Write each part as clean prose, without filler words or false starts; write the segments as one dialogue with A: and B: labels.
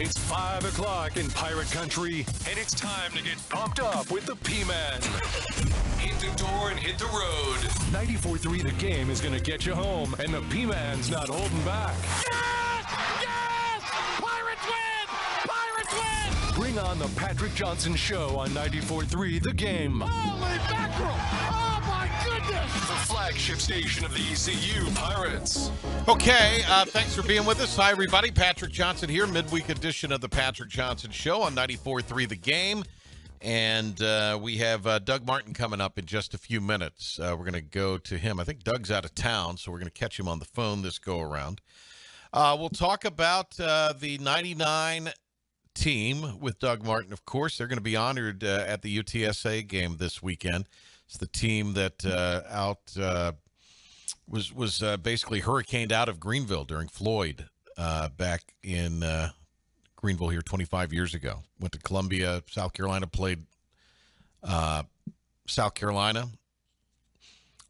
A: It's 5 o'clock in Pirate Country, and it's time to get pumped up with the P-Man. Hit the door and hit the road. 94.3 The Game is going to get you home, and the P-Man's not holding back.
B: Yes! Yes! Pirates win! Pirates win!
A: Bring on the Patrick Johnson Show on 94.3 The Game.
B: Holy mackerel! Oh, my goodness!
A: The flagship station of the ECU Pirates.
C: Okay, thanks for being with us. Hi, everybody. Patrick Johnson here, midweek edition of the Patrick Johnson Show on 94.3 The Game. And we have Doug Martin coming up in just a few minutes. We're going to go to him. I think Doug's out of town, so we're going to catch him on the phone this go-around. We'll talk about the 99 team with Doug Martin, of course. They're going to be honored at the UTSA game this weekend. It's the team that was basically hurricaned out of Greenville during Floyd back in Greenville here 25 years ago. Went to Columbia, South Carolina, played South Carolina.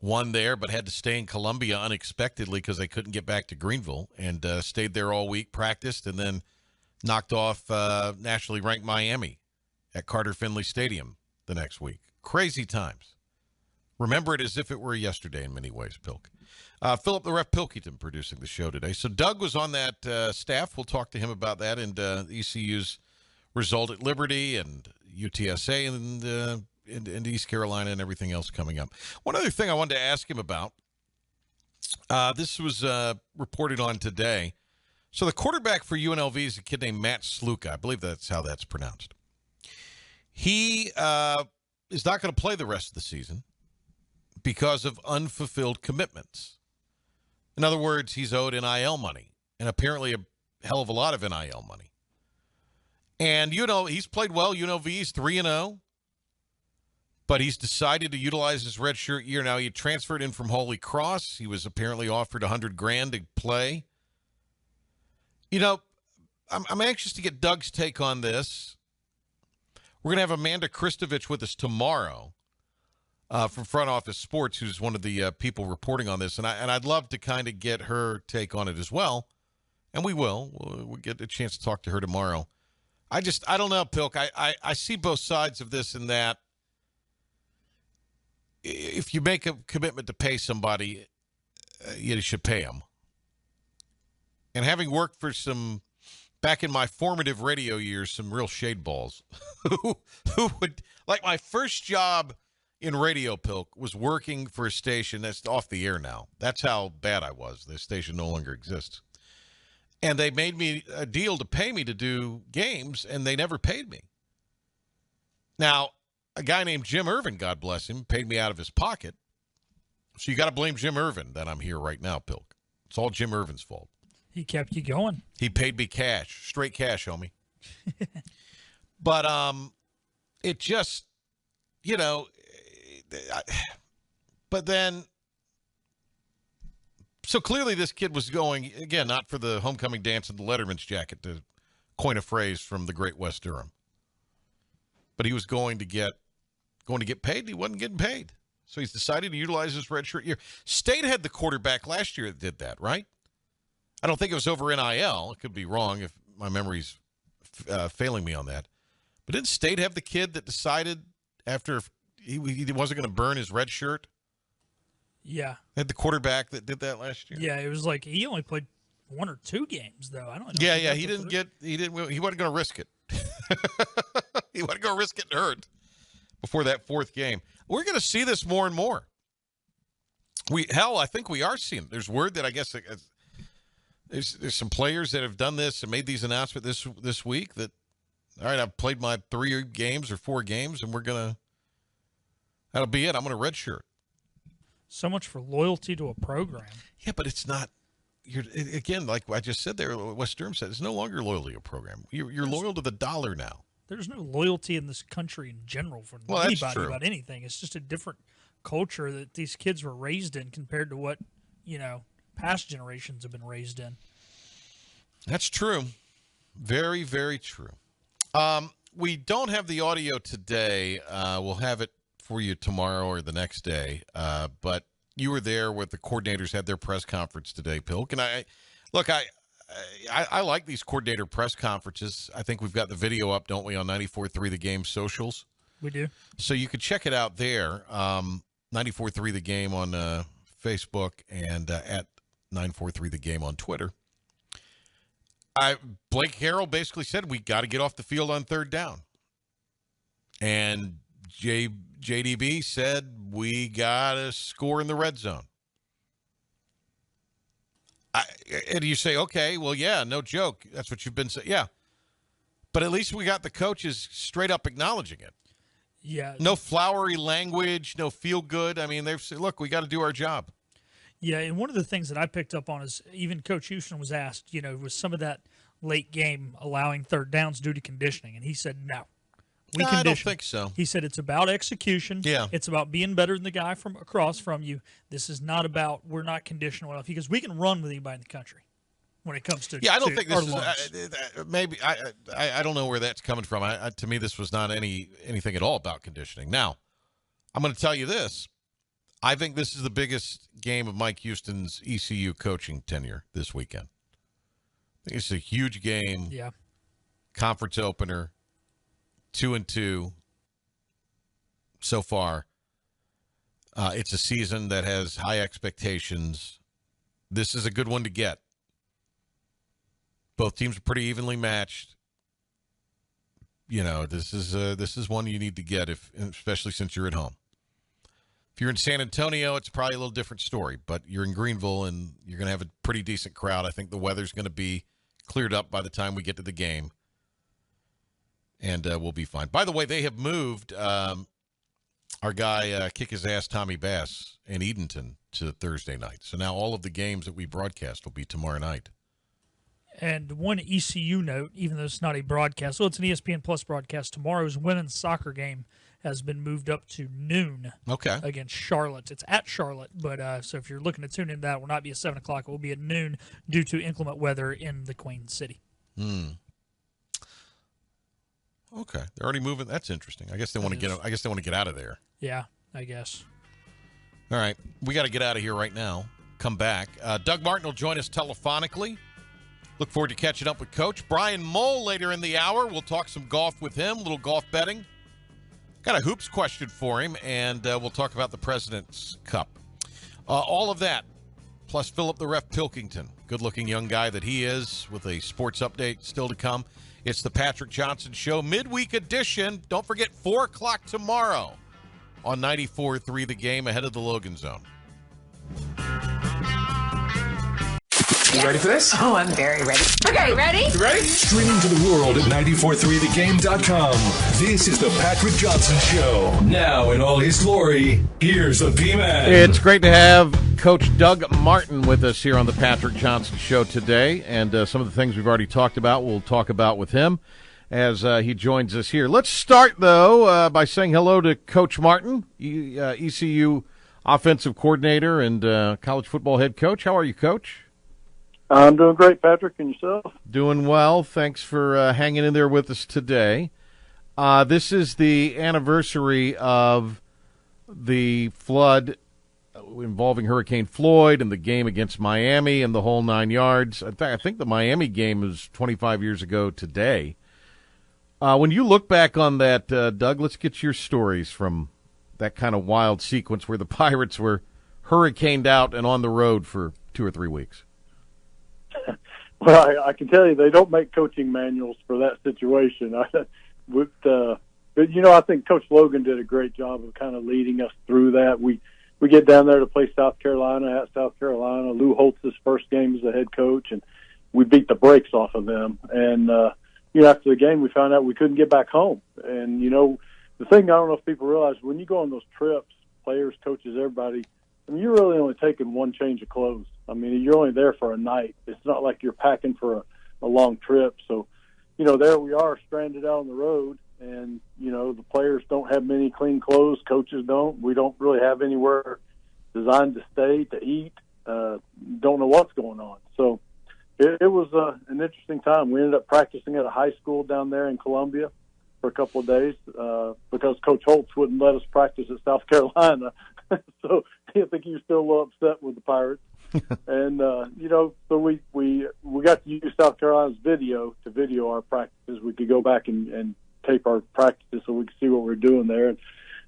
C: Won there, but had to stay in Columbia unexpectedly because they couldn't get back to Greenville, and stayed there all week, practiced, and then knocked off nationally ranked Miami at Carter Finley Stadium the next week. Crazy times. Remember it as if it were yesterday in many ways, Pilk. Philip the Ref Pilkington producing the show today. So Doug was on that staff. We'll talk to him about that and ECU's result at Liberty and UTSA and East Carolina and everything else coming up. One other thing I wanted to ask him about, this was reported on today. So the quarterback for UNLV is a kid named Matt Sluka. I believe that's how that's pronounced. He is not going to play the rest of the season because of unfulfilled commitments. In other words, he's owed NIL money, and apparently a hell of a lot of NIL money. And, he's played well. UNLV's 3-0, but he's decided to utilize his redshirt year. Now, he transferred in from Holy Cross. He was apparently offered $100,000 to play. I'm anxious to get Doug's take on this. We're going to have Amanda Kristovich with us tomorrow. From Front Office Sports, who's one of the people reporting on this, and I'd love to kind of get her take on it as well, and we will. We'll get a chance to talk to her tomorrow. I don't know, Pilk. I see both sides of this and that. If you make a commitment to pay somebody, you should pay them. And having worked for back in my formative radio years, some real shade balls who would, like my first job in radio, Pilk, was working for a station that's off the air now. That's how bad I was. The station no longer exists. And they made me a deal to pay me to do games, and they never paid me. Now, a guy named Jim Irvin, God bless him, paid me out of his pocket. So you got to blame Jim Irvin that I'm here right now, Pilk. It's all Jim Irvin's fault.
D: He kept you going.
C: He paid me cash, straight cash, homie. But it just, but then, so clearly this kid was going, again, not for the homecoming dance and the Letterman's jacket, to coin a phrase from the great West Durham. But he was going to get paid, and he wasn't getting paid. So he's decided to utilize his redshirt year. State had the quarterback last year that did that, right? I don't think it was over NIL. It could be wrong if my memory's failing me on that. But didn't State have the kid that decided after he wasn't going to burn his red shirt?
D: Yeah.
C: Had the quarterback that did that last year?
D: Yeah, it was like he only played 1 or 2 games, though. I don't know.
C: Yeah, he wasn't going to risk it. He wasn't going to risk getting hurt before that 4th game. We're going to see this more and more. I think we are seeing it. There's word that I guess there's some players that have done this and made these announcements this week that, all right, I've played my 3 games or 4 games, and that'll be it. I'm going to redshirt.
D: So much for loyalty to a program.
C: Yeah, but it's not. Again, like I just said there, West Durham said, it's no longer loyalty to a program. You're loyal to the dollar now.
D: There's no loyalty in this country in general for anybody about anything. It's just a different culture that these kids were raised in compared to what, past generations have been raised in.
C: That's true. Very, very true. We don't have the audio today. We'll have it for you tomorrow or the next day. But you were there where the coordinators had their press conference today, Pilk. And I like these coordinator press conferences. I think we've got the video up, don't we, on 94.3 The Game socials?
D: We do.
C: So you could check it out there, 94.3 The Game on Facebook and at 943 The Game on Twitter. Blake Harrell basically said we got to get off the field on third down. And JDB said we got to score in the red zone. And you say, okay, well, yeah, no joke. That's what you've been saying. Yeah. But at least we got the coaches straight up acknowledging it.
D: Yeah.
C: No flowery language, no feel good. I mean, they've said, look, we got to do our job.
D: Yeah, and one of the things that I picked up on is even Coach Houston was asked, was some of that late game allowing third downs due to conditioning, and he said no.
C: I don't think so.
D: He said it's about execution.
C: Yeah.
D: It's about being better than the guy from across from you. This is not about we're not conditioned well enough because we can run with anybody in the country when it comes to
C: I don't think this
D: lungs.
C: is maybe I don't know where that's coming from. To me, this was not anything at all about conditioning. Now, I'm going to tell you this. I think this is the biggest game of Mike Houston's ECU coaching tenure this weekend. I think it's a huge game.
D: Yeah.
C: Conference opener. 2-2 so far. It's a season that has high expectations. This is a good one to get. Both teams are pretty evenly matched. This is one you need to get, especially since you're at home. If you're in San Antonio, it's probably a little different story, but you're in Greenville and you're going to have a pretty decent crowd. I think the weather's going to be cleared up by the time we get to the game. And we'll be fine. By the way, they have moved our guy, kick-his-ass Tommy Bass in Edenton to Thursday night. So now all of the games that we broadcast will be tomorrow night.
D: And one ECU note, even though it's not a broadcast, it's an ESPN Plus broadcast, tomorrow's women's soccer game has been moved up to noon against Charlotte. It's at Charlotte, but so if you're looking to tune in, that will not be at 7 o'clock. It will be at noon due to inclement weather in the Queen City.
C: Okay, they're already moving. That's interesting. I guess they want to get. I guess they want to get out of there.
D: Yeah, I guess.
C: All right, we got to get out of here right now. Come back. Doug Martin will join us telephonically. Look forward to catching up with Coach Brian Mull later in the hour. We'll talk some golf with him, a little golf betting. Got a hoops question for him, and we'll talk about the President's Cup. All of that, plus Philip the Ref Pilkington, good-looking young guy that he is, with a sports update still to come. It's the Patrick Johnson Show, midweek edition. Don't forget, 4 o'clock tomorrow on 94.3 The Game, ahead of the Logan Zone.
E: You ready for this?
F: Oh, I'm very ready. Okay, ready?
E: You ready?
A: Streaming to the world at 943thegame.com. This is the Patrick Johnson Show. Now in all his glory, here's the P-Man.
C: It's great to have Coach Doug Martin with us here on the Patrick Johnson Show today. And some of the things we've already talked about, we'll talk about with him as he joins us here. Let's start, though, by saying hello to Coach Martin, ECU offensive coordinator and college football head coach. How are you, Coach?
G: I'm doing great, Patrick, and yourself?
C: Doing well. Thanks for hanging in there with us today. This is the anniversary of the flood involving Hurricane Floyd and the game against Miami and the whole 9 yards. I think the Miami game was 25 years ago today. When you look back on that, Doug, let's get your stories from that kind of wild sequence where the Pirates were hurricaned out and on the road for 2 or 3 weeks.
G: Well, I can tell you they don't make coaching manuals for that situation. But I think Coach Logan did a great job of kind of leading us through that. We get down there to play South Carolina at South Carolina. Lou Holtz's first game as the head coach, and we beat the brakes off of them. And after the game, we found out we couldn't get back home. And the thing I don't know if people realize, when you go on those trips, players, coaches, everybody, you're really only taking one change of clothes. You're only there for a night. It's not like you're packing for a long trip. So, there we are stranded out on the road, and, the players don't have many clean clothes. Coaches don't. We don't really have anywhere designed to stay, to eat. Don't know what's going on. So it was an interesting time. We ended up practicing at a high school down there in Columbia for a couple of days because Coach Holtz wouldn't let us practice at South Carolina. So I think he was still a little upset with the Pirates. And, so we we got to use South Carolina's video to video our practices. We could go back and tape our practices so we could see what we're doing there. And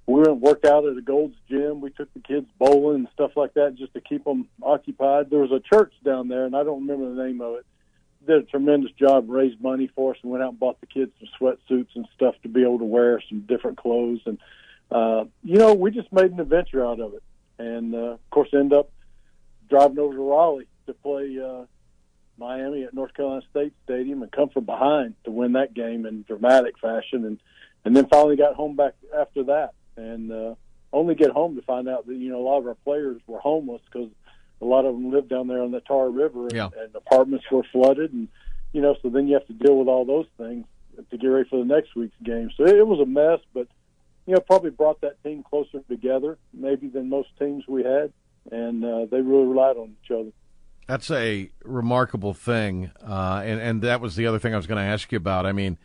G: we went and worked out at the Gold's Gym. We took the kids bowling and stuff like that just to keep them occupied. There was a church down there, and I don't remember the name of it. Did a tremendous job, raised money for us, and went out and bought the kids some sweatsuits and stuff to be able to wear, some different clothes. And, we just made an adventure out of it. And, of course, end up driving over to Raleigh to play Miami at North Carolina State Stadium and come from behind to win that game in dramatic fashion. And then finally got home back after that. And only get home to find out that, a lot of our players were homeless because a lot of them lived down there on the Tar River, and apartments were flooded. And, so then you have to deal with all those things to get ready for the next week's game. So it was a mess, but, probably brought that team closer together maybe than most teams we had. And they really relied on each other.
C: That's a remarkable thing. And that was the other thing I was going to ask you about. I mean,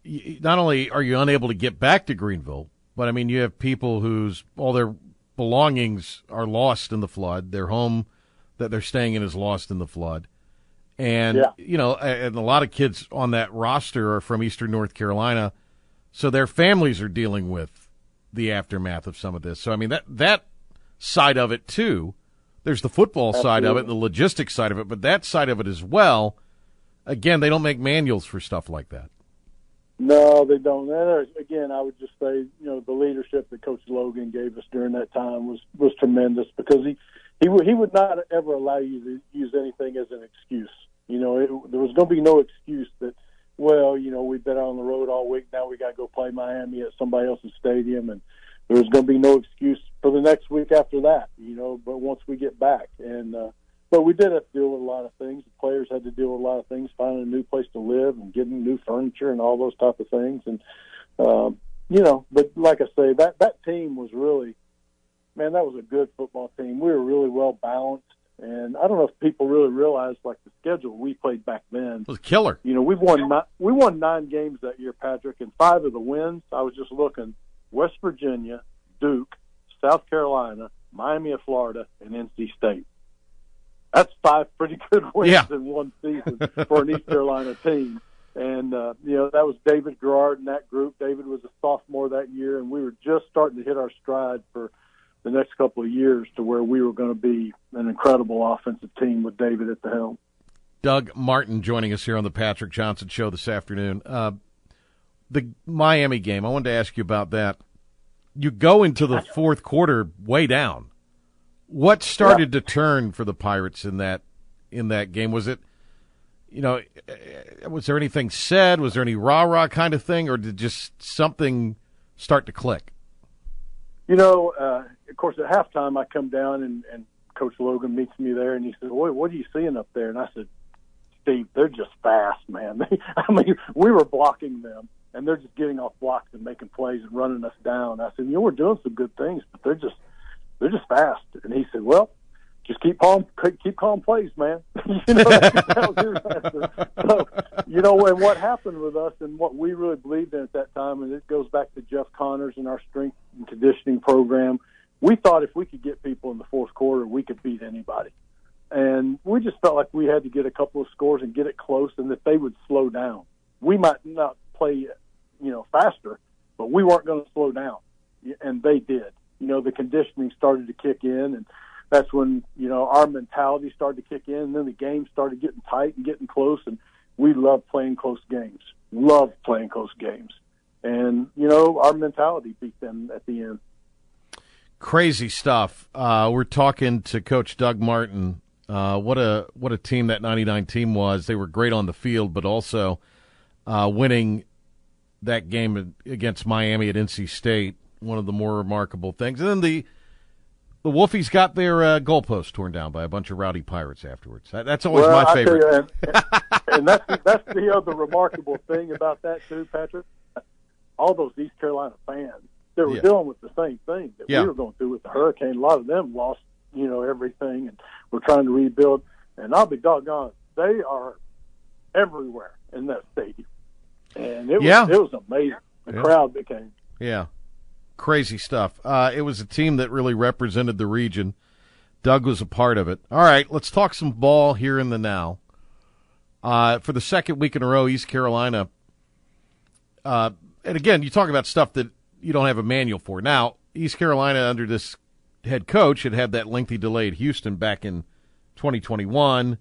C: not only are you unable to get back to Greenville, but, I mean, you have people whose all their belongings are lost in the flood. Their home that they're staying in is lost in the flood. And, and a lot of kids on that roster are from Eastern North Carolina, so their families are dealing with the aftermath of some of this. So, I mean, that side of it, too. There's the football side of it, the logistics side of it, but that side of it as well, again, they don't make manuals for stuff like that.
G: No, they don't. And again, I would just say, the leadership that Coach Logan gave us during that time was tremendous, because he would not ever allow you to use anything as an excuse. There was going to be no excuse that, we've been out on the road all week, now we got to go play Miami at somebody else's stadium, and there was going to be no excuse for the next week after that, but once we get back. And but we did have to deal with a lot of things. The players had to deal with a lot of things, finding a new place to live and getting new furniture and all those type of things. And, but like I say, that team was really, man, that was a good football team. We were really well balanced. And I don't know if people really realize, like, the schedule we played back then.
C: It was killer.
G: We won 9 games that year, Patrick, and 5 of the wins, I was just looking, West Virginia, Duke, South Carolina, Miami of Florida, and NC State. That's 5 pretty good wins in one season for an East Carolina team. And, that was David Garrard in that group. David was a sophomore that year, and we were just starting to hit our stride for the next couple of years to where we were going to be an incredible offensive team with David at the helm.
C: Doug Martin joining us here on the Patrick Johnson Show this afternoon. The Miami game, I wanted to ask you about that. You go into the fourth quarter way down. What started to turn for the Pirates in that game? Was it, was there anything said? Was there any rah-rah kind of thing, or did just something start to click?
G: Of course, at halftime, I come down and Coach Logan meets me there, and he said, "Boy, what are you seeing up there?" And I said, "Steve, they're just fast, man. We were blocking them, and they're just getting off blocks and making plays and running us down." I said, "We're doing some good things, but they're just fast." And he said, "Well, just keep calling plays, man." That was his answer. So, and what happened with us and what we really believed in at that time, and it goes back to Jeff Connors and our strength and conditioning program, we thought if we could get people in the fourth quarter, we could beat anybody. And we just felt like we had to get a couple of scores and get it close, and that they would slow down. We might not play, faster, but we weren't going to slow down. And they did. The conditioning started to kick in, and that's when, our mentality started to kick in, and then the game started getting tight and getting close, and we loved playing close games. And, our mentality beat them at the end.
C: Crazy stuff. We're talking to Coach Doug Martin. What a team that 99 team was. They were great on the field, but also winning that game against Miami at NC State, one of the more remarkable things. And then the Wolfies got their goalpost torn down by a bunch of rowdy Pirates afterwards. That's always my favorite.
G: And that's the other remarkable thing about that too, Patrick. All those East Carolina fans, they were dealing with the same thing that we were going through with the hurricane. A lot of them lost, everything, and we're trying to rebuild. And I'll be doggone, they are everywhere in that stadium. And it was amazing. The crowd that came.
C: Yeah. Crazy stuff. It was a team that really represented the region. Doug was a part of it. All right, let's talk some ball here in the now. For the second week in a row, East Carolina, and again, you talk about stuff that you don't have a manual for. Now, East Carolina, under this head coach, had that lengthy delay at Houston back in 2021.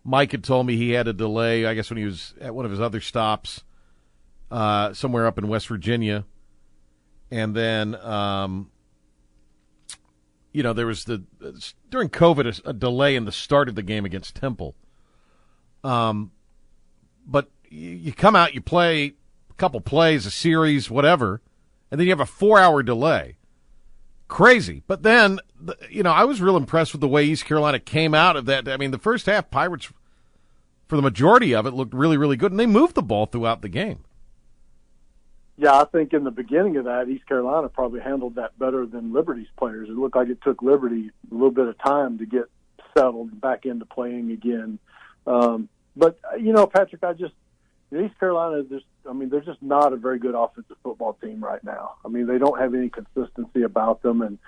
C: Mike had told me he had a delay, I guess, when he was at one of his other stops somewhere up in West Virginia. And then, there was during COVID, a delay in the start of the game against Temple. But you come out, you play a couple plays, a series, whatever, and then you have a 4-hour delay. Crazy. But then, I was real impressed with the way East Carolina came out of that. I mean, the first half, Pirates, for the majority of it, looked really, really good, and they moved the ball throughout the game.
G: Yeah, I think in the beginning of that, East Carolina probably handled that better than Liberty's players. It looked like it took Liberty a little bit of time to get settled back into playing again. But, Patrick, East Carolina, they're just not a very good offensive football team right now. I mean, they don't have any consistency about them, and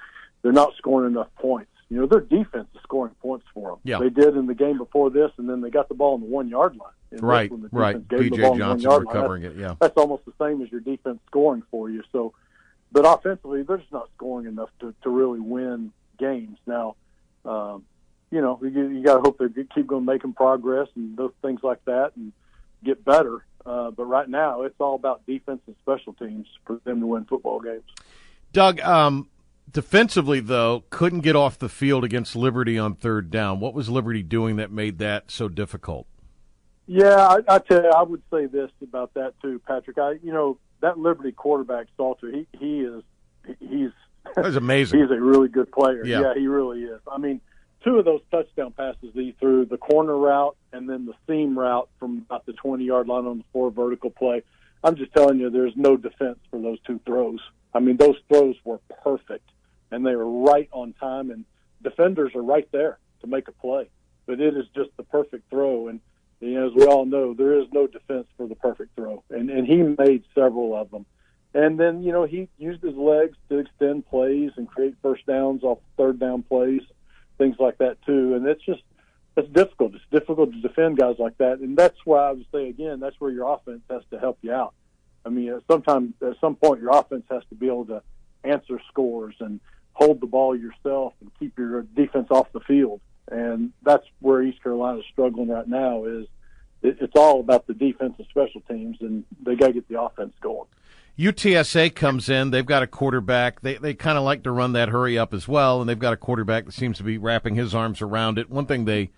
G: they're not scoring enough points. Their defense is scoring points for them.
C: Yeah.
G: They did in the game before this, and then they got the ball on the 1-yard line.
C: Right. P.J. Johnson recovering it, yeah.
G: That's almost the same as your defense scoring for you. So, but offensively, they're just not scoring enough to really win games. Now, you got to hope they keep going making progress and those things like that and get better. But right now, it's all about defense and special teams for them to win football games.
C: Doug, defensively, though, couldn't get off the field against Liberty on third down. What was Liberty doing that made that so difficult?
G: Yeah, I tell you, I would say this about that too, Patrick. That Liberty quarterback, Salter, he's
C: that's amazing.
G: He's a really good player.
C: Yeah,
G: he really is. I mean, 2 of those touchdown passes that he threw, the corner route and then the seam route from about the 20-yard line on the 4 vertical play. I'm just telling you, there's no defense for those 2 throws. I mean, those throws were perfect, and they were right on time, and defenders are right there to make a play. But it is just the perfect throw, and as we all know, there is no defense for the perfect throw, and he made several of them. And then, he used his legs to extend plays and create first downs off third down plays, things like that too. And it's difficult. It's difficult to defend guys like that, and that's why I would say again, that's where your offense has to help you out. I mean, at some point, your offense has to be able to answer scores and hold the ball yourself and keep your defense off the field. And that's where East Carolina is struggling right now. It's all about the defense and special teams, and they got to get the offense going.
C: UTSA comes in. They've got a quarterback. They kind of like to run that hurry up as well, and they've got a quarterback that seems to be wrapping his arms around it. One thing they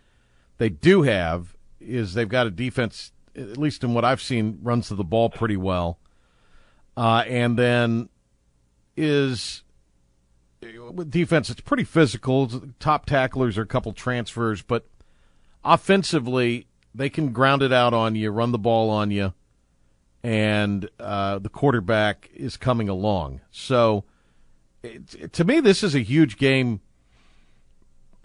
C: do have is they've got a defense, at least in what I've seen, runs to the ball pretty well. And then with defense, it's pretty physical. Top tacklers are a couple transfers, but offensively, they can ground it out on you, run the ball on you, and the quarterback is coming along. So, to me, this is a huge game,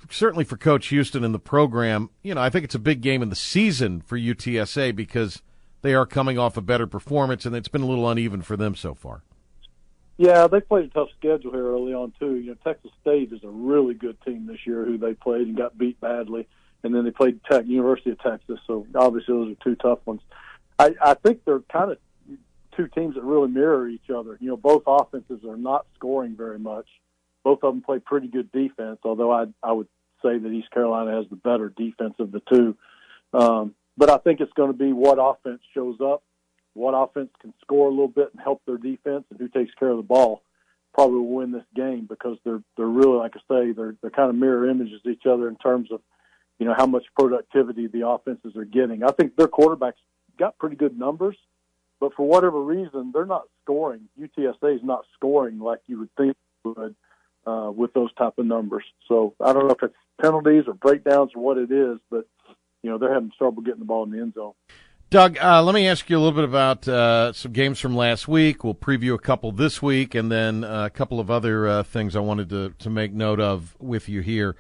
C: certainly for Coach Houston and the program. I think it's a big game in the season for UTSA because they are coming off a better performance, and it's been a little uneven for them so far.
G: Yeah, they played a tough schedule here early on, too. Texas State is a really good team this year who they played and got beat badly. And then they played University of Texas, so obviously those are 2 tough ones. I think they're kind of 2 teams that really mirror each other. Both offenses are not scoring very much. Both of them play pretty good defense, although I would say that East Carolina has the better defense of the 2. But I think it's going to be what offense shows up, what offense can score a little bit and help their defense, and who takes care of the ball probably will win this game because they're really, like I say, they're kind of mirror images of each other in terms of how much productivity the offenses are getting. I think their quarterbacks got pretty good numbers, but for whatever reason, they're not scoring. UTSA is not scoring like you would think it would with those type of numbers. So I don't know if it's penalties or breakdowns or what it is, but they're having trouble getting the ball in the end zone.
C: Doug, let me ask you a little bit about some games from last week. We'll preview a couple this week, and then a couple of other things I wanted to make note of with you here.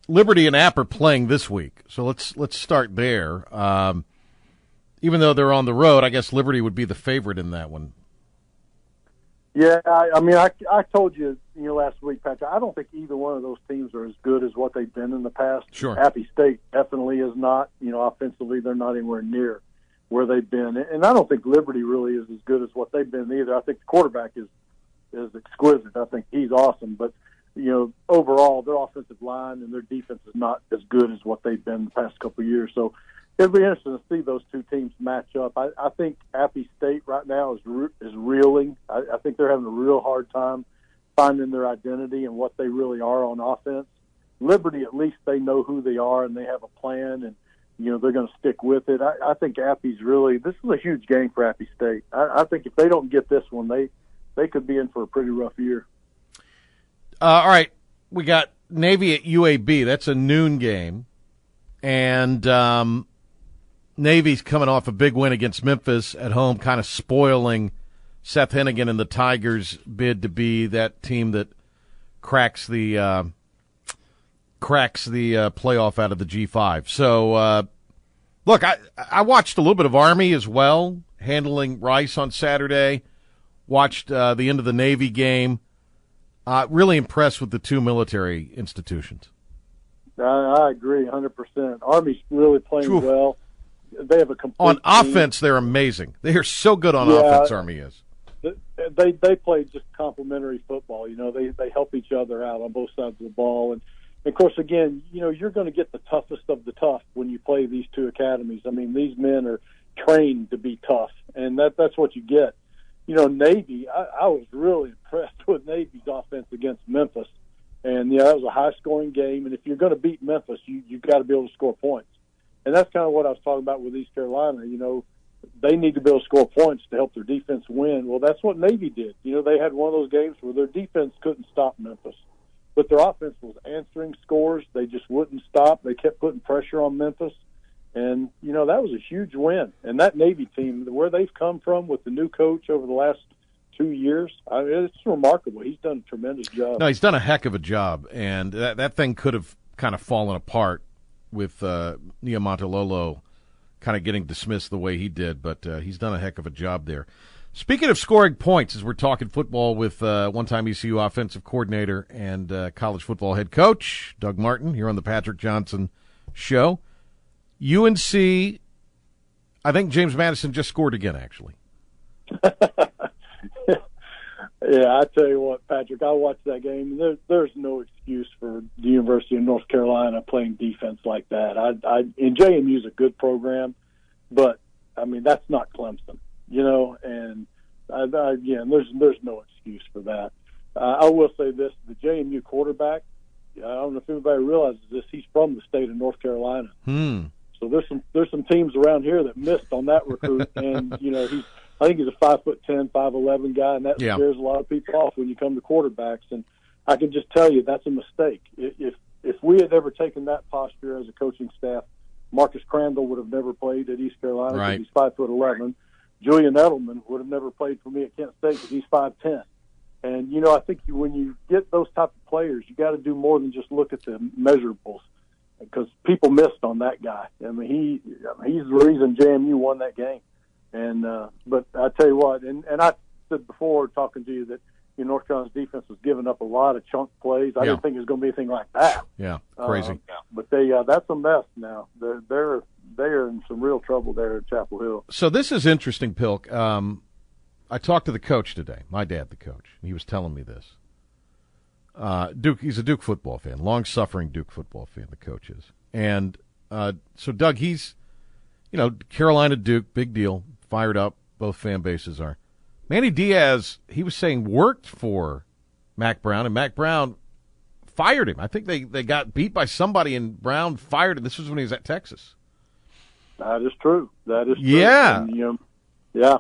C: Liberty and App are playing this week, so let's start there. Even though they're on the road, I guess Liberty would be the favorite in that one.
G: Yeah, I told you, last week, Patrick, I don't think either one of those teams are as good as what they've been in the past.
C: Sure.
G: Appy State definitely is not. Offensively, they're not anywhere near where they've been. And I don't think Liberty really is as good as what they've been either. I think the quarterback is exquisite. I think he's awesome. But, overall, their offensive line and their defense is not as good as what they've been the past couple of years. So it'll be interesting to see those two teams match up. I think Appy State right now is reeling. I think they're having a real hard time finding their identity and what they really are on offense. Liberty, at least they know who they are and they have a plan, and they're going to stick with it. I think Appy's this is a huge game for Appy State. I think if they don't get this one, they could be in for a pretty rough year.
H: All right, we got Navy at UAB. That's a noon game, and Navy's coming off a big win against Memphis at home, kind of spoiling Seth Hennigan and the Tigers' bid to be that team that cracks the playoff out of the G5. So, look, I watched a little bit of Army as well, handling Rice on Saturday. Watched the end of the Navy game. Really impressed with the two military institutions.
G: I agree 100%. Army's really playing well. They have a complete
H: on
G: team.
H: Offense, they're amazing. They are so good on offense, Army is.
G: They play just complementary football. They help each other out on both sides of the ball. And, of course, again, you're going to get the toughest of the tough when you play these two academies. I mean, these men are trained to be tough, and that's what you get. Navy, I was really impressed with Navy's offense against Memphis. And, that was a high-scoring game. And if you're going to beat Memphis, you've got to be able to score points. And that's kind of what I was talking about with East Carolina. They need to be able to score points to help their defense win. Well, that's what Navy did. They had one of those games where their defense couldn't stop Memphis. But their offense was answering scores. They just wouldn't stop. They kept putting pressure on Memphis. And, that was a huge win. And that Navy team, where they've come from with the new coach over the last 2 years, it's remarkable. He's done a tremendous job.
H: No, he's done a heck of a job. And that thing could have kind of fallen apart with Niumatalolo kind of getting dismissed the way he did. But he's done a heck of a job there. Speaking of scoring points, as we're talking football with one-time ECU offensive coordinator and college football head coach, Doug Martin, here on the Patrick Johnson Show. UNC, I think James Madison just scored again, actually.
G: Yeah, I tell you what, Patrick, I watched that game. There's no excuse for the University of North Carolina playing defense like that. And JMU's a good program, but, that's not Clemson, and again, there's no excuse for that. I will say this, the JMU quarterback, I don't know if everybody realizes this, he's from the state of North Carolina. So there's some teams around here that missed on that recruit, and I think he's a 5'10", 5'11" guy, and that scares a lot of people off when you come to quarterbacks. And I can just tell you that's a mistake. If we had ever taken that posture as a coaching staff, Marcus Crandall would have never played at East Carolina because he's 5'11". Julian Edelman would have never played for me at Kent State because he's 5'10". And I think when you get those type of players, you got to do more than just look at the measurables. Because people missed on that guy. He's the reason JMU won that game. And but I tell you what, and I said before talking to you that North Carolina's defense was giving up a lot of chunk plays. I didn't think it was going to be anything like that.
H: Yeah, crazy.
G: But that's a mess now. They're in some real trouble there at Chapel Hill.
H: So this is interesting, Pilk. I talked to the coach today. My dad, the coach. He was telling me this. Duke, he's a Duke football fan, long-suffering Duke football fan, the coach is. And so, Doug, he's, Carolina, Duke, big deal, fired up, both fan bases are. Manny Diaz, he was saying, worked for Mac Brown, and Mac Brown fired him. I think they got beat by somebody, and Brown fired him. This was when he was at Texas. That
G: is true.
H: Yeah.
G: And, yeah.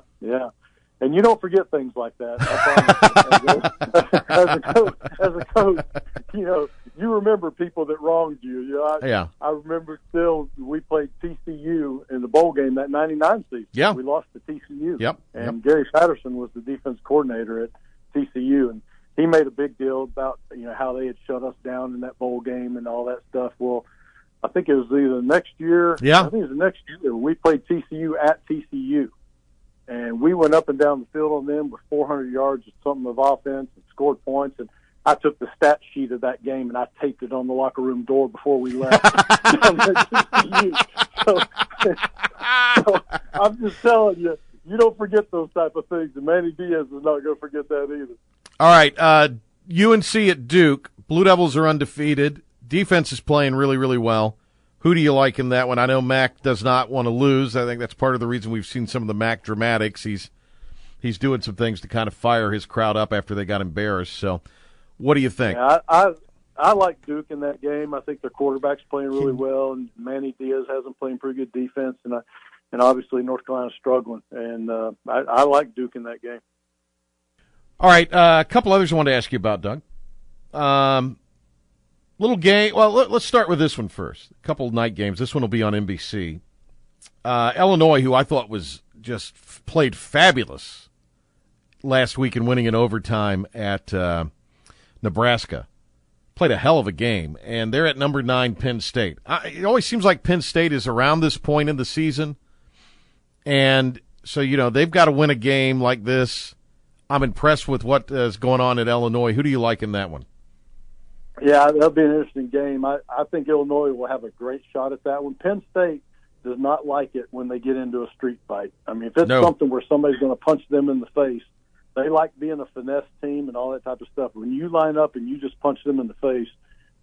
G: And you don't forget things like that. I promise. as a coach, you remember people that wronged you. I remember still we played TCU in the bowl game that '99 season.
H: Yeah,
G: we lost to TCU.
H: Yep.
G: And Gary Patterson was the defense coordinator at TCU, and he made a big deal about how they had shut us down in that bowl game and all that stuff. Well, I think it was either the next year.
H: Yeah,
G: I think it was the next year we played TCU at TCU. And we went up and down the field on them with 400 yards or something of offense and scored points. And I took the stat sheet of that game and I taped it on the locker room door before we left. so I'm just telling you, you don't forget those type of things. And Manny Diaz is not going to forget that either.
H: All right, UNC at Duke. Blue Devils are undefeated. Defense is playing really, really well. Who do you like in that one? I know Mac does not want to lose. I think that's part of the reason we've seen some of the Mac dramatics. He's doing some things to kind of fire his crowd up after they got embarrassed. So what do you think?
G: Yeah, I like Duke in that game. I think their quarterback's playing really well, and Manny Diaz has them playing pretty good defense, and obviously North Carolina's struggling. And I like Duke in that game.
H: All right, a couple others I wanted to ask you about, Doug. Little game. Well, let's start with this one first. A couple of night games. This one will be on NBC. Illinois, who I thought was just played fabulous last week in winning in overtime at Nebraska, played a hell of a game, and they're at number 9 Penn State. It always seems like Penn State is around this point in the season, and so they've got to win a game like this. I'm impressed with what is going on at Illinois. Who do you like in that one?
G: Yeah, that'll be an interesting game. I think Illinois will have a great shot at that one. Penn State does not like it when they get into a street fight. I mean, if it's something where somebody's going to punch them in the face, they like being a finesse team and all that type of stuff. When you line up and you just punch them in the face,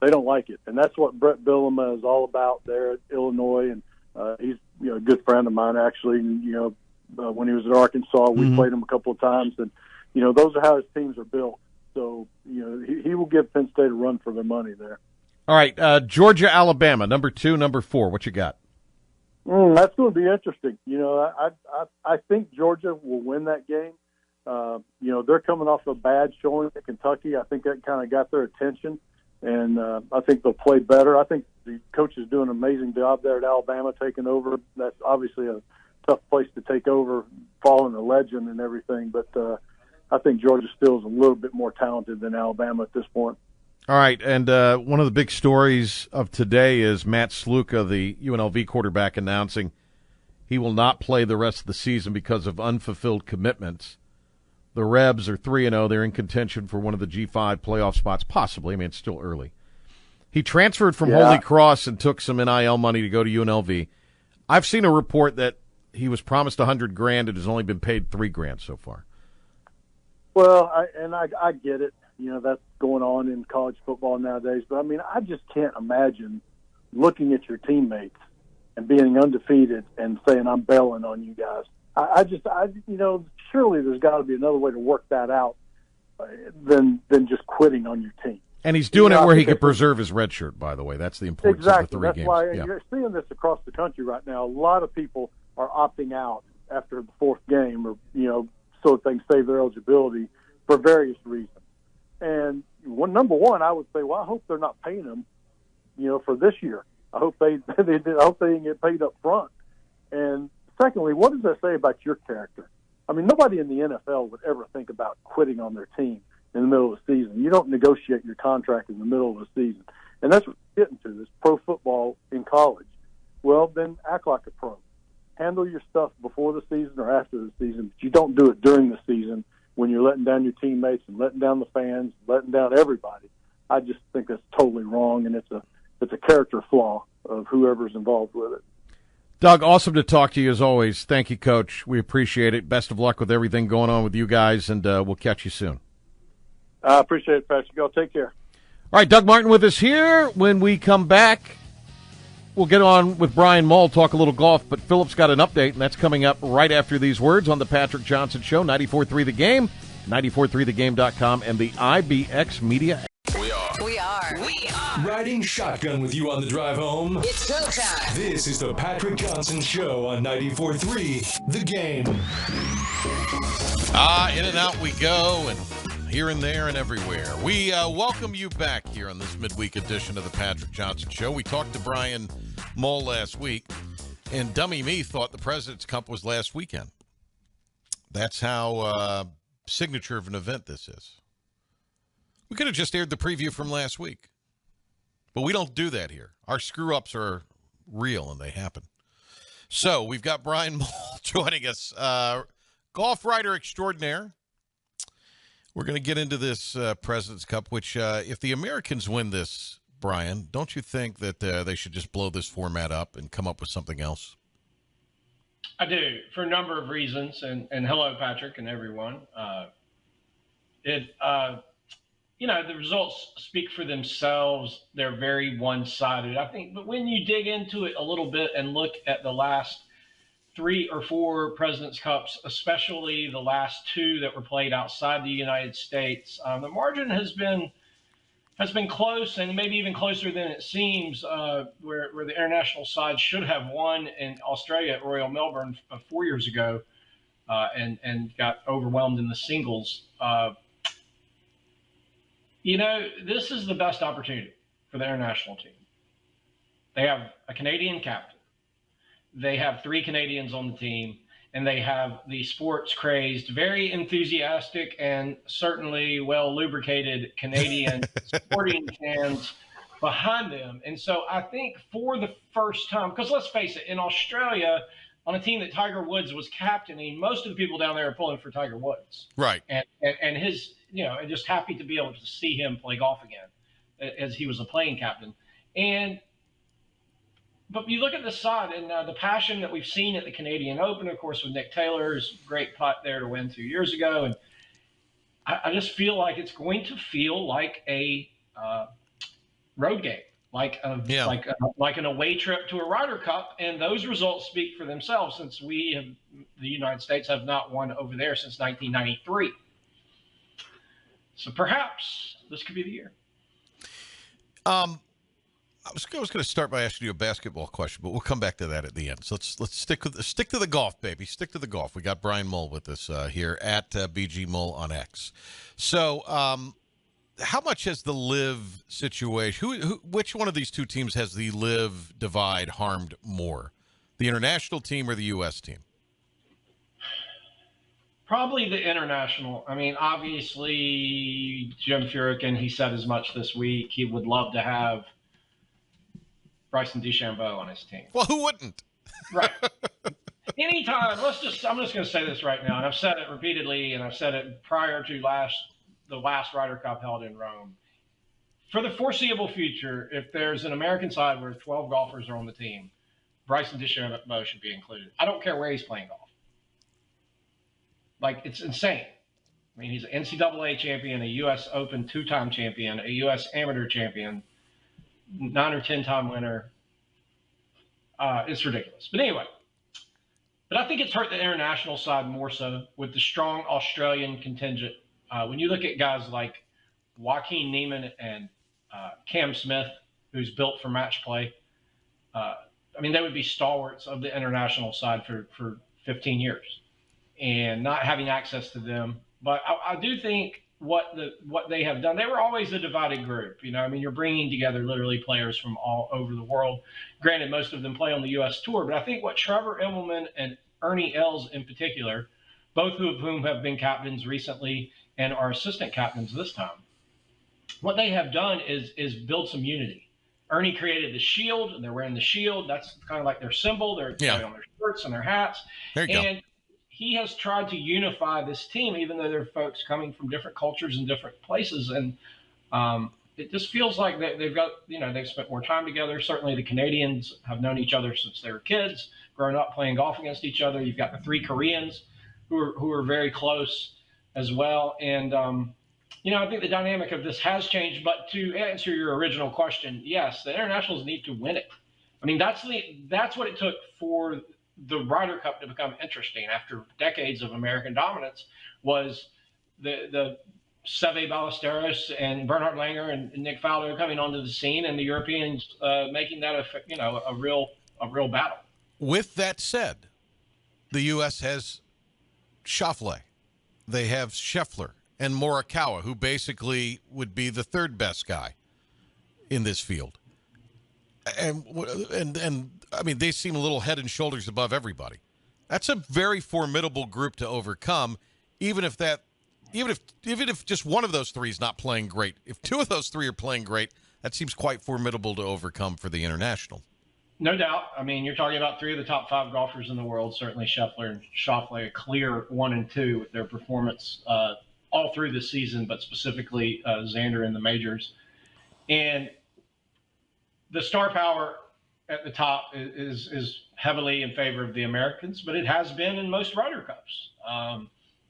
G: they don't like it. And that's what Brett Bielema is all about there at Illinois. And he's a good friend of mine, actually. And, when he was at Arkansas, we played him a couple of times. And, those are how his teams are built. So, he will give Penn State a run for their money there.
H: All right, Georgia, Alabama, number 2, number 4. What you got?
G: That's going to be interesting. I think Georgia will win that game. They're coming off a bad showing at Kentucky. I think that kind of got their attention, and I think they'll play better. I think the coach is doing an amazing job there at Alabama, taking over. That's obviously a tough place to take over, following a legend and everything, but I think Georgia still is a little bit more talented than Alabama at this point.
H: All right, and one of the big stories of today is Matt Sluka, the UNLV quarterback, announcing he will not play the rest of the season because of unfulfilled commitments. The Rebs are 3-0. They're in contention for one of the G5 playoff spots, possibly. I mean, it's still early. He transferred from Holy Cross and took some NIL money to go to UNLV. I've seen a report that he was promised $100,000 and has only been paid $3,000 so far.
G: Well, I get it. That's going on in college football nowadays. But, I mean, I just can't imagine looking at your teammates and being undefeated and saying, I'm bailing on you guys. Surely there's got to be another way to work that out than just quitting on your team.
H: And he's doing it where he could preserve his red shirt, by the way. That's the importance of the 3 games.
G: That's why you're seeing this across the country right now. A lot of people are opting out after the 4th game or, so that they can save their eligibility for various reasons. And number one, I would say, well, I hope they're not paying them, for this year. I hope I hope they didn't get paid up front. And secondly, what does that say about your character? I mean, nobody in the NFL would ever think about quitting on their team in the middle of the season. You don't negotiate your contract in the middle of the season. And that's what we're getting to, this pro football in college. Well, then act like a pro. Handle your stuff before the season or after the season, but you don't do it during the season when you're letting down your teammates and letting down the fans, letting down everybody. I just think that's totally wrong, and it's a character flaw of whoever's involved with it.
H: Doug, awesome to talk to you as always. Thank you, Coach. We appreciate it. Best of luck with everything going on with you guys, and we'll catch you soon.
G: I appreciate it, Patrick. Y'all take care.
H: All right, Doug Martin with us here. When we come back, we'll get on with Brian Mull, talk a little golf, but Philip's got an update, and that's coming up right after these words on the Patrick Johnson Show, 94.3 The Game, 94.3thegame.com, and the IBX Media.
A: We are riding shotgun with you on the drive home.
F: It's showtime.
A: This is the Patrick Johnson Show on 94.3 The Game.
C: In and out we go, and here and there and everywhere. We welcome you back here on this midweek edition of the Patrick Johnson Show. We talked to Brian Mull last week, and dummy me thought the President's Cup was last weekend. That's how signature of an event this is. We could have just aired the preview from last week, but we don't do that here. Our screw-ups are real, and they happen. So we've got Brian Mull joining us. golf writer extraordinaire. We're going to get into this President's Cup, which if the Americans win this, Brian, don't you think that they should just blow this format up and come up with something else?
I: I do, for a number of reasons. And hello, Patrick, and everyone. The results speak for themselves. They're very one-sided, I think. But when you dig into it a little bit and look at the last 3 or 4 President's Cups, especially the last 2 that were played outside the United States, the margin has been close, and maybe even closer than it seems, where the international side should have won in Australia at Royal Melbourne 4 years ago, and got overwhelmed in the singles. This is the best opportunity for the international team. They have a Canadian captain. They have 3 Canadians on the team, and they have the sports-crazed, very enthusiastic, and certainly well-lubricated Canadian sporting fans behind them. And so I think for the first time, because let's face it, in Australia, on a team that Tiger Woods was captaining, most of the people down there are pulling for Tiger Woods.
C: Right.
I: And his, just happy to be able to see him play golf again, as he was a playing captain. But you look at the side and the passion that we've seen at the Canadian Open, of course, with Nick Taylor's great putt there to win 2 years ago. And I just feel like it's going to feel like a road game, like an away trip to a Ryder Cup. And those results speak for themselves, since the United States have not won over there since 1993. So perhaps this could be the year.
C: I was going to start by asking you a basketball question, but we'll come back to that at the end. So let's stick to the golf, baby. Stick to the golf. We got Brian Mull with us here at BG Mull on X. So, how much has the live situation? Which one of these 2 teams has the live divide harmed more, the international team or the U.S. team?
I: Probably the international. I mean, obviously, Jim Furyk, and he said as much this week. He would love to have Bryson DeChambeau on his team.
C: Well, who wouldn't?
I: Right. Anytime. I'm just going to say this right now, and I've said it repeatedly, and I've said it prior to the last Ryder Cup held in Rome. For the foreseeable future, if there's an American side where 12 golfers are on the team, Bryson DeChambeau should be included. I don't care where he's playing golf. Like, it's insane. I mean, he's an NCAA champion, a U.S. Open 2-time champion, a U.S. amateur champion, 9 or 10-time winner. It's ridiculous. But anyway, I think it's hurt the international side more so with the strong Australian contingent. When you look at guys like Joaquin Niemann and Cam Smith, who's built for match play, they would be stalwarts of the international side for 15 years, and not having access to them. But I do think what they have done, they were always a divided group. You're bringing together literally players from all over the world. Granted, most of them play on the U.S. tour, but I think what Trevor Immelman and Ernie Els in particular, both of whom have been captains recently and are assistant captains this time, what they have done is build some unity. Ernie created the shield, and they're wearing the shield. That's kind of like their symbol. They're on their shirts and their hats.
C: There you go.
I: He has tried to unify this team, even though they're folks coming from different cultures and different places. And it just feels like they've got, they've spent more time together. Certainly the Canadians have known each other since they were kids, growing up playing golf against each other. You've got the 3 Koreans who are very close as well. And, I think the dynamic of this has changed. But to answer your original question, yes, the internationals need to win it. That's what it took for the Ryder Cup to become interesting after decades of American dominance, was the Seve Ballesteros and Bernhard Langer and Nick Faldo coming onto the scene, and the Europeans making that a real battle.
C: With that said, the U.S. has Schauffele, they have Scheffler and Morikawa, who basically would be the 3rd best guy in this field, and they seem a little head and shoulders above everybody. That's a very formidable group to overcome, even if just one of those 3 is not playing great. If 2 of those 3 are playing great, that seems quite formidable to overcome for the international.
I: No doubt. I mean, you're talking about three of the top 5 golfers in the world. Certainly Scheffler and Schauffele, a clear 1 and 2 with their performance all through the season, but specifically Xander in the majors. And the star power at the top is heavily in favor of the Americans, but it has been in most Ryder Cups.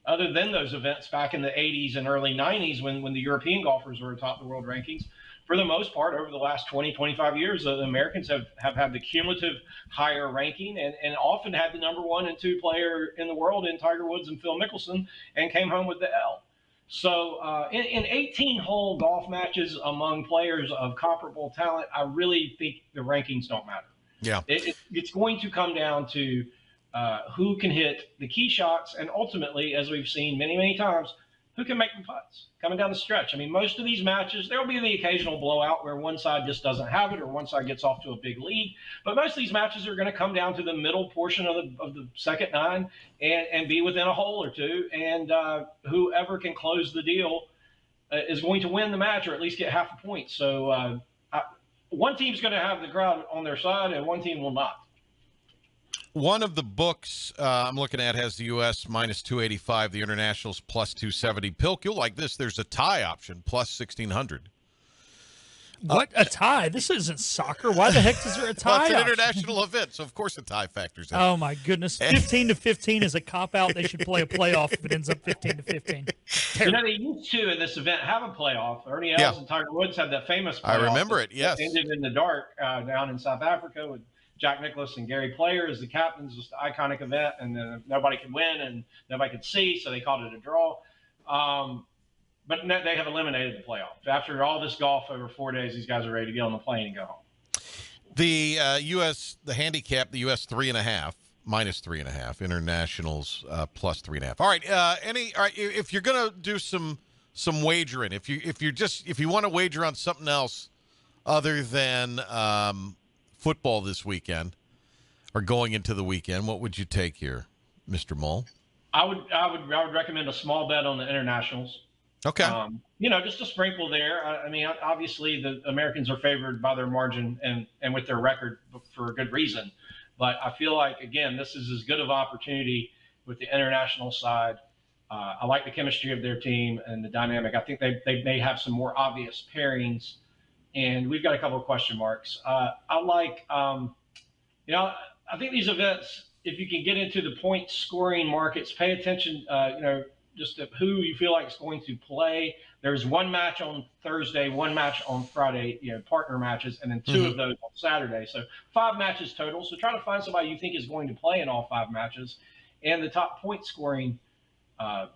I: Other than those events back in the 80s and early 90s when the European golfers were atop the world rankings, for the most part, over the last 20, 25 years, the Americans have had the cumulative higher ranking and often had the number 1 and 2 player in the world in Tiger Woods and Phil Mickelson and came home with the L. So in 18-hole golf matches among players of comparable talent, I really think the rankings don't matter.
C: Yeah,
I: it's going to come down to who can hit the key shots, and ultimately, as we've seen many, many times, who can make the putts coming down the stretch. I mean, most of these matches, there will be the occasional blowout where one side just doesn't have it or one side gets off to a big lead. But most of these matches are going to come down to the middle portion of the second 9 and be within a hole or two. And whoever can close the deal is going to win the match or at least get half a point. So one team's going to have the crowd on their side and one team will not.
C: One of the books I'm looking at has the U.S. minus 285, the Internationals plus 270. Pilk, you'll like this. There's a tie option, plus 1,600.
D: What? A tie? This isn't soccer. Why the heck is there a tie?
C: Well, it's an
D: option?
C: international event, so of course the tie factors in.
D: Oh, my goodness. 15-15 is a cop-out. They should play a playoff if it ends up 15-15.
I: You know, they used to, in this event, have a playoff. Ernie Els and Tiger Woods had that famous playoff.
C: I remember it, yes.
I: It ended in the dark down in South Africa with Jack Nicklaus and Gary Player as the captains. Just an iconic event, and nobody could win and nobody could see, so they called it a draw. But they have eliminated the playoff. After all this golf over 4 days, these guys are ready to get on the plane and go home.
C: The U.S., the handicap, the U.S. 3.5, minus 3.5, Internationals plus 3.5. All right, all right. If you're gonna do some wagering, if you want to wager on something else other than football this weekend or going into the weekend, what would you take here, Mr. Mull?
I: I would recommend a small bet on the Internationals.
C: Okay.
I: Just a sprinkle there. I mean, obviously the Americans are favored by their margin and with their record for a good reason. But I feel like, again, this is as good of an opportunity with the international side. I like the chemistry of their team and the dynamic. I think they may have some more obvious pairings. And we've got a couple of question marks. I like, I think these events, if you can get into the point scoring markets, pay attention, just to who you feel like is going to play. There's one match on Thursday, one match on Friday, partner matches, and then 2 of those on Saturday. So 5 matches total. So try to find somebody you think is going to play in all 5 matches. And the top point scoring, you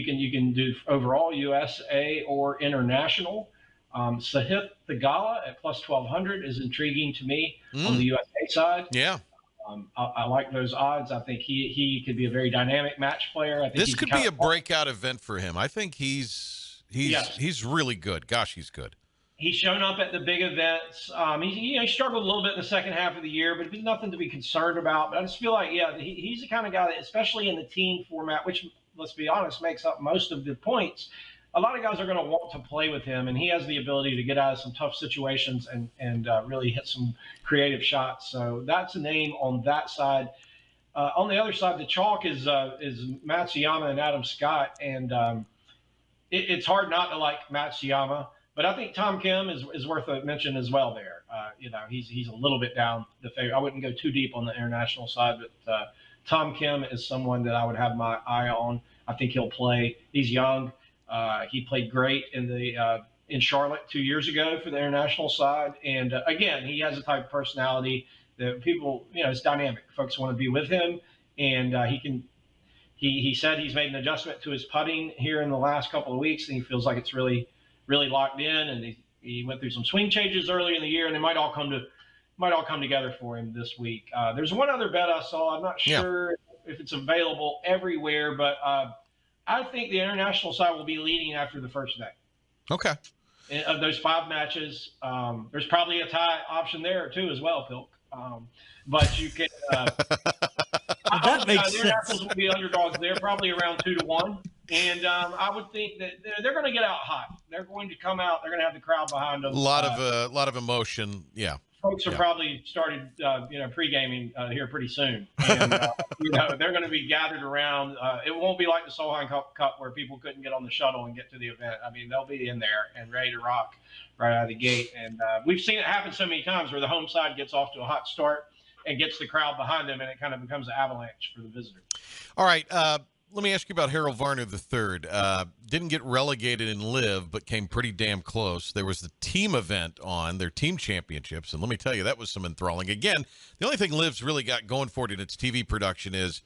I: can do overall USA or international. Sahith Theegala at plus 1,200 is intriguing to me on the USA side.
C: Yeah.
I: I like those odds. I think he could be a very dynamic match player. I think
C: this could be a breakout event for him. I think he's really good. Gosh, he's good.
I: He's shown up at the big events. He struggled a little bit in the second half of the year, but it's nothing to be concerned about. But I just feel like, he's the kind of guy that, especially in the team format, which, let's be honest, makes up most of the points, a lot of guys are going to want to play with him, and he has the ability to get out of some tough situations and really hit some creative shots. So that's a name on that side. On the other side, the chalk is Matsuyama and Adam Scott, and it's hard not to like Matsuyama. But I think Tom Kim is worth a mention as well there. He's a little bit down the favorite. I wouldn't go too deep on the international side, but Tom Kim is someone that I would have my eye on. I think he'll play. He's young. He played great in Charlotte 2 years ago for the international side. And again, he has a type of personality that people, it's dynamic. Folks want to be with him, and he said he's made an adjustment to his putting here in the last couple of weeks, and he feels like it's really, really locked in. And he went through some swing changes early in the year, and they might all come together for him this week. There's one other bet I saw. I'm not sure if it's available everywhere, but I think the international side will be leading after the first day.
C: Okay.
I: Of those 5 matches, there's probably a tie option there too as well, Pilk. But you can.
D: That makes
I: the internationals will be underdogs there, probably around 2-1. And I would think that they're going to get out hot. They're going to come out. They're going to have the crowd behind them.
C: A lot of emotion. Yeah.
I: Folks are probably started, pre-gaming here pretty soon. And, they're going to be gathered around. It won't be like the Solheim Cup where people couldn't get on the shuttle and get to the event. I mean, they'll be in there and ready to rock right out of the gate. And we've seen it happen so many times where the home side gets off to a hot start and gets the crowd behind them, and it kind of becomes an avalanche for the visitors.
C: All right. Let me ask you about Harold Varner III. Didn't get relegated in Live, but came pretty damn close. There was the team event on their team championships, and let me tell you, that was some enthralling. Again, the only thing Live's really got going for it in its TV production is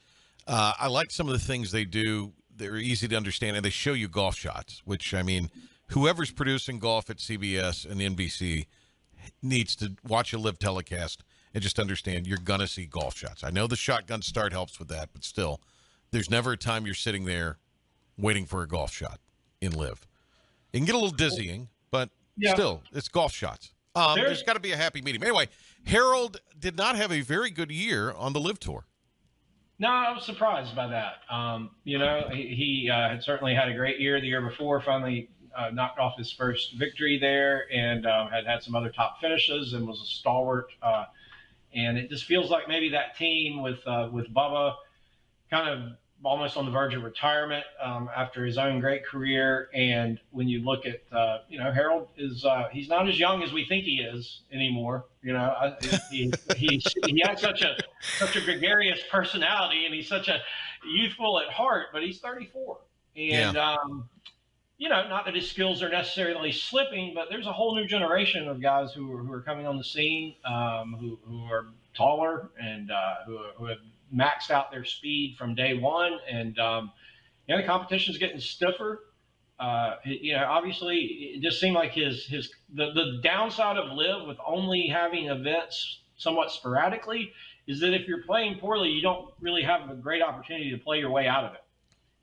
C: I like some of the things they do. They're easy to understand, and they show you golf shots, which, I mean, whoever's producing golf at CBS and NBC needs to watch a Live telecast and just understand you're going to see golf shots. I know the shotgun start helps with that, but still, there's never a time you're sitting there waiting for a golf shot in Live. It can get a little dizzying, but still, it's golf shots. There's got to be a happy medium. Anyway, Harold did not have a very good year on the Live Tour.
I: No, I was surprised by that. He had certainly had a great year the year before, finally knocked off his first victory there, and had some other top finishes and was a stalwart. And it just feels like maybe that team with Bubba kind of almost on the verge of retirement after his own great career. And when you look at, Harold is he's not as young as we think he is anymore. He has such a gregarious personality, and he's such a youthful at heart, but he's 34. And, not that his skills are necessarily slipping, but there's a whole new generation of guys who are coming on the scene, who are taller and who have maxed out their speed from day one. And, the competition's getting stiffer. Obviously it just seemed like the downside of Live with only having events somewhat sporadically is that if you're playing poorly, you don't really have a great opportunity to play your way out of it.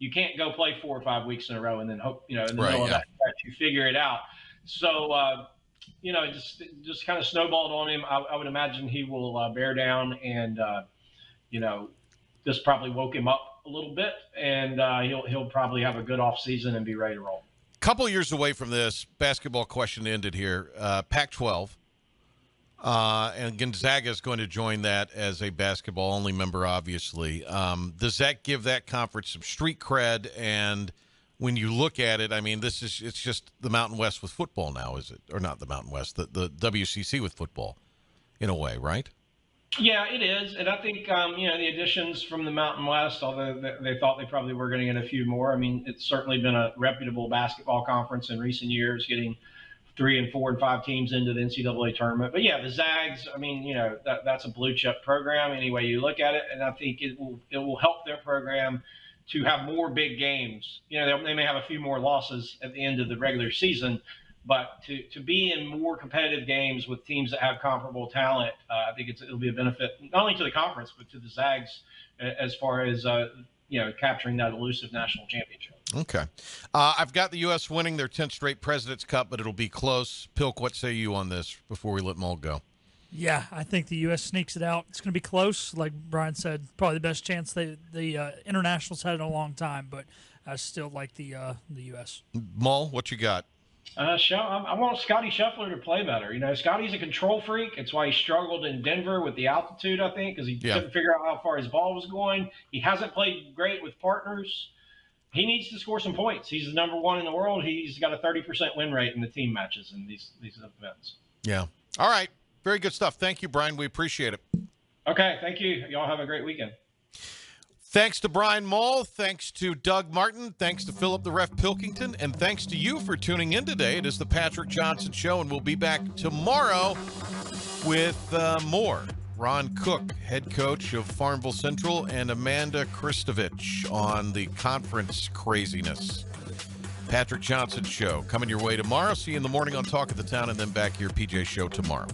I: You can't go play 4 or 5 weeks in a row and then hope, in the middle of that you figure it out. So, it just kind of snowballed on him. I would imagine he will bear down, and, this probably woke him up a little bit, and he'll probably have a good off season and be ready to roll.
C: Couple years away from this, basketball question ended here. Pac-12. And Gonzaga is going to join that as a basketball-only member, obviously. Does that give that conference some street cred? And when you look at it, I mean, it's just the Mountain West with football now, is it? Or not the Mountain West, the WCC with football, in a way, right?
I: Yeah, it is. And I think, the additions from the Mountain West, although they thought they probably were going to get a few more. I mean, it's certainly been a reputable basketball conference in recent years, getting 3 and 4 and 5 teams into the NCAA tournament. But yeah, the Zags, I mean, that's a blue chip program any way you look at it. And I think it will help their program to have more big games. They may have a few more losses at the end of the regular season, but to be in more competitive games with teams that have comparable talent, I think it'll be a benefit not only to the conference, but to the Zags as far as, capturing that elusive national championship.
C: Okay. I've got the U.S. winning their 10th straight President's Cup, but it'll be close. Pilk, what say you on this before we let Mull go?
D: Yeah, I think the U.S. sneaks it out. It's going to be close. Like Brian said, probably the best chance the Internationals had in a long time, but I still like the U.S.
C: Mull, what you got?
I: I want Scotty Scheffler to play better. Scotty's a control freak. It's why he struggled in Denver with the altitude, I think, because he couldn't figure out how far his ball was going. He hasn't played great with partners. He needs to score some points. He's the number 1 in the world. He's got a 30% win rate in the team matches in these events.
C: Yeah. All right. Very good stuff. Thank you, Brian. We appreciate it.
I: Okay. Thank you. Y'all have a great weekend.
C: Thanks to Brian Mull. Thanks to Doug Martin. Thanks to Philip the Ref Pilkington. And thanks to you for tuning in today. It is the Patrick Johnson Show, and we'll be back tomorrow with more. Ron Cook, head coach of Farmville Central, and Amanda Kristovich on the conference craziness. Patrick Johnson Show coming your way tomorrow. See you in the morning on Talk of the Town, and then back here, PJ Show tomorrow.